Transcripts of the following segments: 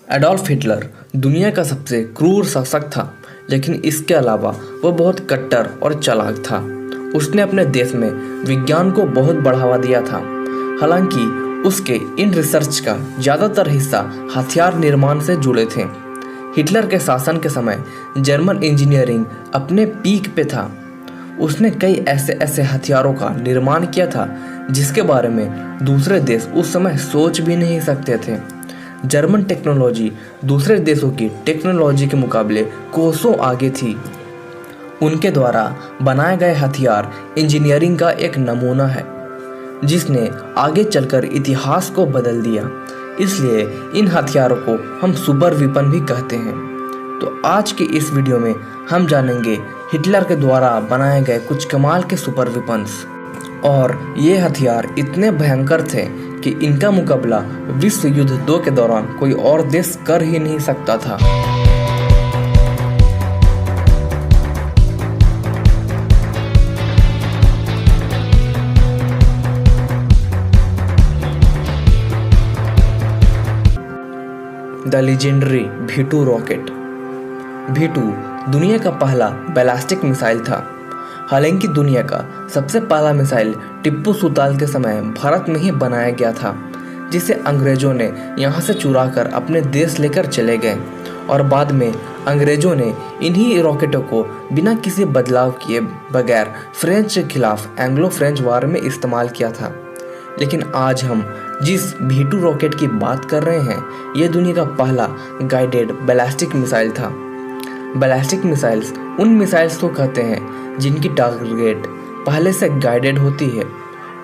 Adolf Hitler दुनिया का सबसे क्रूर शासक था, लेकिन इसके अलावा वह बहुत कट्टर और चालाक था। उसने अपने देश में विज्ञान को बहुत बढ़ावा दिया था। हालांकि उसके इन रिसर्च का ज़्यादातर हिस्सा हथियार निर्माण से जुड़े थे। हिटलर के शासन के समय जर्मन इंजीनियरिंग अपने पीक पे था। उसने कई ऐसे हथियारों का निर्माण किया था जिसके बारे में दूसरे देश उस समय सोच भी नहीं सकते थे। जर्मन टेक्नोलॉजी दूसरे देशों की टेक्नोलॉजी के मुकाबले कोसों आगे थी। उनके द्वारा बनाए गए हथियार इंजीनियरिंग का एक नमूना है जिसने आगे चलकर इतिहास को बदल दिया। इसलिए इन हथियारों को हम सुपर वेपन भी कहते हैं। तो आज की इस वीडियो में हम जानेंगे हिटलर के द्वारा बनाए गए कुछ कमाल के सुपर वेपन्स। और ये हथियार इतने भयंकर थे कि इनका मुकाबला विश्व युद्ध 2 के दौरान कोई और देश कर ही नहीं सकता था। The legendary V2 rocket. V2 दुनिया का पहला बैलिस्टिक मिसाइल था। हालांकि दुनिया का सबसे पहला मिसाइल टिप्पू सुल्तान के समय भारत में ही बनाया गया था, जिसे अंग्रेजों ने यहाँ से चुराकर अपने देश लेकर चले गए और बाद में अंग्रेजों ने इन्हीं रॉकेटों को बिना किसी बदलाव किए बगैर फ्रेंच के खिलाफ एंग्लो फ्रेंच वार में इस्तेमाल किया था। लेकिन आज हम जिस V2 रॉकेट की बात कर रहे हैं, ये दुनिया का पहला गाइडेड बैलिस्टिक मिसाइल था। बैलिस्टिक मिसाइल्स उन मिसाइल्स को कहते हैं जिनकी टारगेट पहले से गाइडेड होती है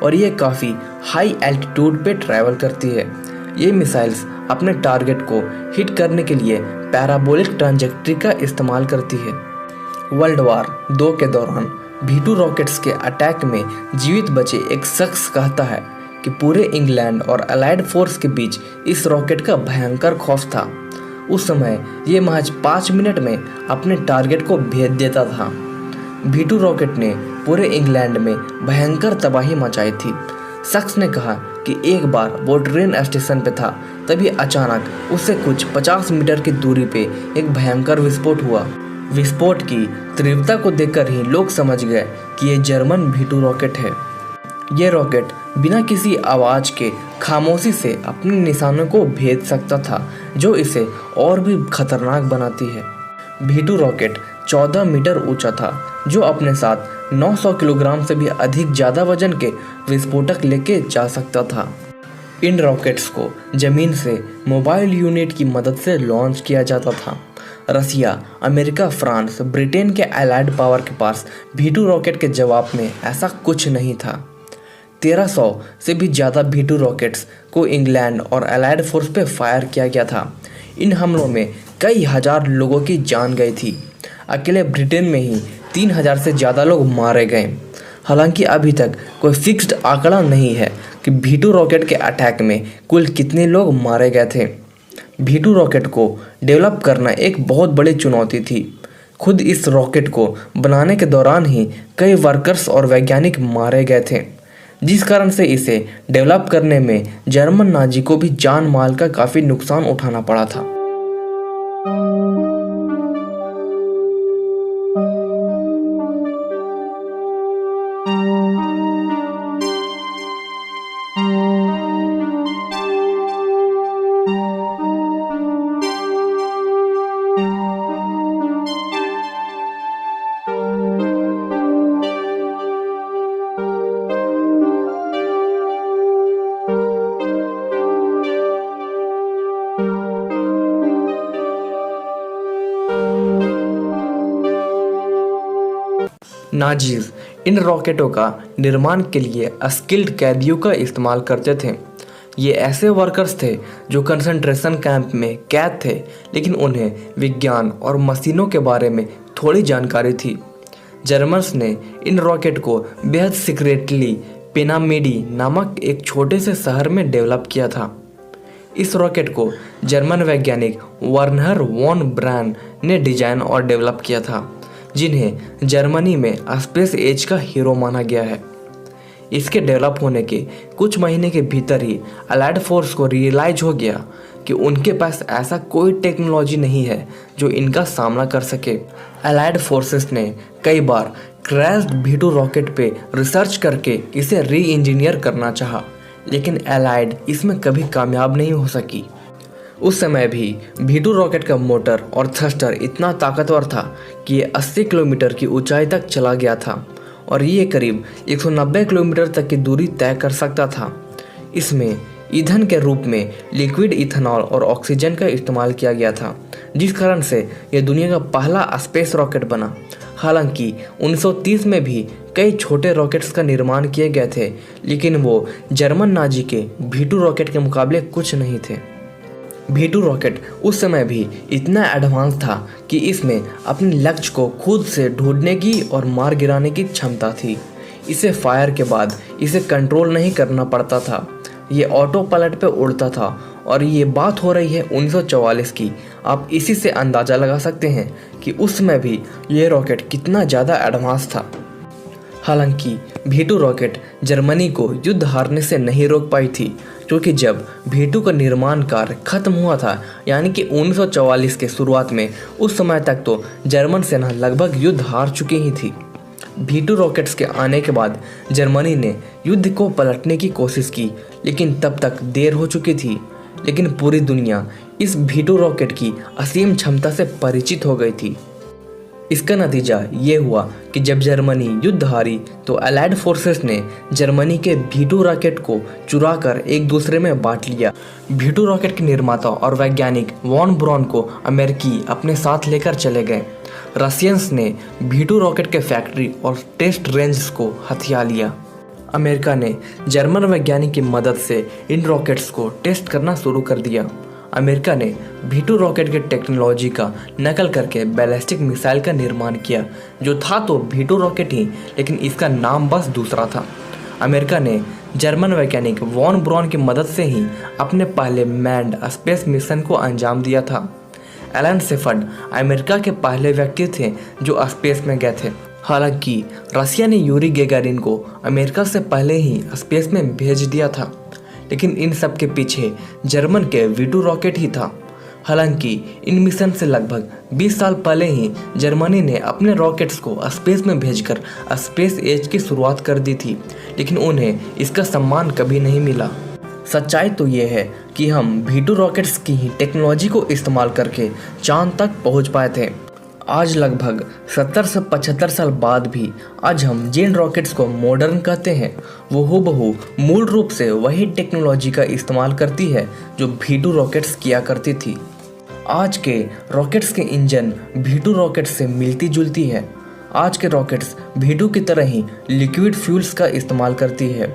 और ये काफ़ी हाई एल्टीट्यूड पे ट्रैवल करती है। ये मिसाइल्स अपने टारगेट को हिट करने के लिए पैराबोलिक ट्रांजेक्टरी का इस्तेमाल करती है। वर्ल्ड वार 2 के दौरान V2 रॉकेट्स के अटैक में जीवित बचे एक शख्स कहता है कि पूरे इंग्लैंड और अलाइड फोर्स के बीच इस रॉकेट का भयंकर खौफ था। उस समय ये महज 5 मिनट में अपने टारगेट को भेद देता था। V2 रॉकेट ने पूरे इंग्लैंड में भयंकर तबाही मचाई थी। शख्स ने कहा कि एक बार वो ट्रेन स्टेशन पे था, तभी अचानक उससे कुछ 50 मीटर की दूरी पे एक भयंकर विस्फोट हुआ। विस्फोट की तीव्रता को देखकर ही लोग समझ गए कि ये जर्मन V2 रॉकेट है। ये रॉकेट बिना किसी आवाज़ के खामोशी से अपने निशानों को भेद सकता था, जो इसे और भी खतरनाक बनाती है। V2 रॉकेट 14 मीटर ऊंचा था, जो अपने साथ 900 किलोग्राम से भी अधिक ज़्यादा वजन के विस्फोटक लेके जा सकता था। इन रॉकेट्स को ज़मीन से मोबाइल यूनिट की मदद से लॉन्च किया जाता था। रसिया, अमेरिका, फ्रांस, ब्रिटेन के अलाइड पावर के पास V2 रॉकेट के जवाब में ऐसा कुछ नहीं था। 1300 से भी ज़्यादा V2 रॉकेट्स को इंग्लैंड और अलाइड फोर्स पे फायर किया गया था। इन हमलों में कई हजार लोगों की जान गई थी। अकेले ब्रिटेन में ही 3000 से ज़्यादा लोग मारे गए। हालांकि अभी तक कोई फिक्स्ड आंकड़ा नहीं है कि V2 रॉकेट के अटैक में कुल कितने लोग मारे गए थे। V2 रॉकेट को डेवलप करना एक बहुत बड़ी चुनौती थी। खुद इस रॉकेट को बनाने के दौरान ही कई वर्कर्स और वैज्ञानिक मारे गए थे, जिस कारण से इसे डेवलप करने में जर्मन नाजी को भी जान माल का काफ़ी नुकसान उठाना पड़ा था। नाजीज इन रॉकेटों का निर्माण के लिए स्किल्ड कैदियों का इस्तेमाल करते थे। ये ऐसे वर्कर्स थे जो कंसंट्रेशन कैंप में कैद थे, लेकिन उन्हें विज्ञान और मशीनों के बारे में थोड़ी जानकारी थी। जर्मन्स ने इन रॉकेट को बेहद सीक्रेटली पेनामेडी नामक एक छोटे से शहर में डेवलप किया था। इस रॉकेट को जर्मन वैज्ञानिक वर्नर वॉन ब्रान ने डिजाइन और डेवलप किया था, जिन्हें जर्मनी में स्पेस एज का हीरो माना गया है। इसके डेवलप होने के कुछ महीने के भीतर ही अलाइड फोर्स को रियलाइज हो गया कि उनके पास ऐसा कोई टेक्नोलॉजी नहीं है जो इनका सामना कर सके। अलाइड फोर्सेस ने कई बार क्रैश्ड V2 रॉकेट पे रिसर्च करके इसे री इंजीनियर करना चाहा, लेकिन अलाइड इसमें कभी कामयाब नहीं हो सकी। उस समय भी V2 रॉकेट का मोटर और थ्रस्टर इतना ताकतवर था कि ये 80 किलोमीटर की ऊंचाई तक चला गया था और ये करीब 190 किलोमीटर तक की दूरी तय कर सकता था। इसमें ईंधन के रूप में लिक्विड इथेनॉल और ऑक्सीजन का इस्तेमाल किया गया था, जिस कारण से यह दुनिया का पहला स्पेस रॉकेट बना। हालांकि 1930 में भी कई छोटे रॉकेट्स का निर्माण किए गए थे, लेकिन वो जर्मन नाजी के V2 रॉकेट के मुकाबले कुछ नहीं थे। V2 रॉकेट उस समय भी इतना एडवांस था कि इसमें अपने लक्ष्य को खुद से ढूंढने की और मार गिराने की क्षमता थी। इसे फायर के बाद इसे कंट्रोल नहीं करना पड़ता था, ये ऑटो पायलट पे उड़ता था और ये बात हो रही है 1944 की। आप इसी से अंदाज़ा लगा सकते हैं कि उस समय भी ये रॉकेट कितना ज़्यादा एडवांस था। हालांकि V2 रॉकेट जर्मनी को युद्ध हारने से नहीं रोक पाई थी, क्योंकि जब V2 का निर्माण कार्य खत्म हुआ था, यानी कि 1944 के शुरुआत में, उस समय तक तो जर्मन सेना लगभग युद्ध हार चुकी ही थी। V2 रॉकेट्स के आने के बाद जर्मनी ने युद्ध को पलटने की कोशिश की, लेकिन तब तक देर हो चुकी थी। लेकिन पूरी दुनिया इस V2 रॉकेट की असीम क्षमता से परिचित हो गई थी। इसका नतीजा ये हुआ कि जब जर्मनी युद्ध हारी तो अलाइड फोर्सेस ने जर्मनी के V2 रॉकेट को चुराकर एक दूसरे में बांट लिया। V2 रॉकेट के निर्माता और वैज्ञानिक वॉन ब्रॉन को अमेरिकी अपने साथ लेकर चले गए। रशियंस ने V2 रॉकेट के फैक्ट्री और टेस्ट रेंज को हथिया लिया। अमेरिका ने जर्मन वैज्ञानिक की मदद से इन रॉकेट्स को टेस्ट करना शुरू कर दिया। अमेरिका ने V2 रॉकेट के टेक्नोलॉजी का नकल करके बैलिस्टिक मिसाइल का निर्माण किया, जो था तो V2 रॉकेट ही, लेकिन इसका नाम बस दूसरा था। अमेरिका ने जर्मन वैज्ञानिक वॉन ब्रॉन की मदद से ही अपने पहले मैन्ड स्पेस मिशन को अंजाम दिया था। एलन शेफर्ड अमेरिका के पहले व्यक्ति थे जो स्पेस में गए थे। हालांकि रशिया ने यूरी गेगारिन को अमेरिका से पहले ही स्पेस में भेज दिया था, लेकिन इन सब के पीछे जर्मन के V2 रॉकेट ही था। हालांकि इन मिशन से लगभग 20 साल पहले ही जर्मनी ने अपने रॉकेट्स को स्पेस में भेजकर स्पेस एज की शुरुआत कर दी थी, लेकिन उन्हें इसका सम्मान कभी नहीं मिला। सच्चाई तो ये है कि हम V2 रॉकेट्स की ही टेक्नोलॉजी को इस्तेमाल करके चांद तक पहुंच पाए थे। आज लगभग 70 से 75 साल बाद भी आज हम जिन रॉकेट्स को मॉडर्न कहते हैं, वो हूबहू मूल रूप से वही टेक्नोलॉजी का इस्तेमाल करती है जो V2 रॉकेट्स किया करती थी। आज के रॉकेट्स के इंजन V2 रॉकेट्स से मिलती जुलती है। आज के रॉकेट्स V2 की तरह ही लिक्विड फ्यूल्स का इस्तेमाल करती है।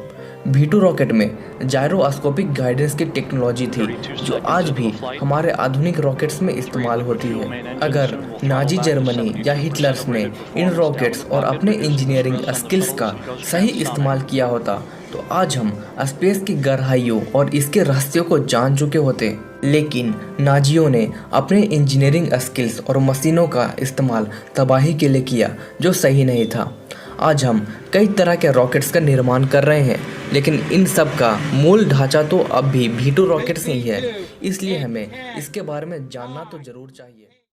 V2 रॉकेट में जायरोस्कोपिक गाइडेंस की टेक्नोलॉजी थी, जो आज भी हमारे आधुनिक रॉकेट्स में इस्तेमाल होती है। अगर नाजी जर्मनी या हिटलर्स ने इन रॉकेट्स और अपने इंजीनियरिंग स्किल्स का सही इस्तेमाल किया होता, तो आज हम स्पेस की गहराइयों और इसके रहस्यों को जान चुके होते। लेकिन नाजियों ने अपने इंजीनियरिंग स्किल्स और मशीनों का इस्तेमाल तबाही के लिए किया, जो सही नहीं था। आज हम कई तरह के रॉकेट्स का निर्माण कर रहे हैं, लेकिन इन सब का मूल ढांचा तो अब भी V2 रॉकेट्स ही है। इसलिए हमें इसके बारे में जानना तो जरूर चाहिए।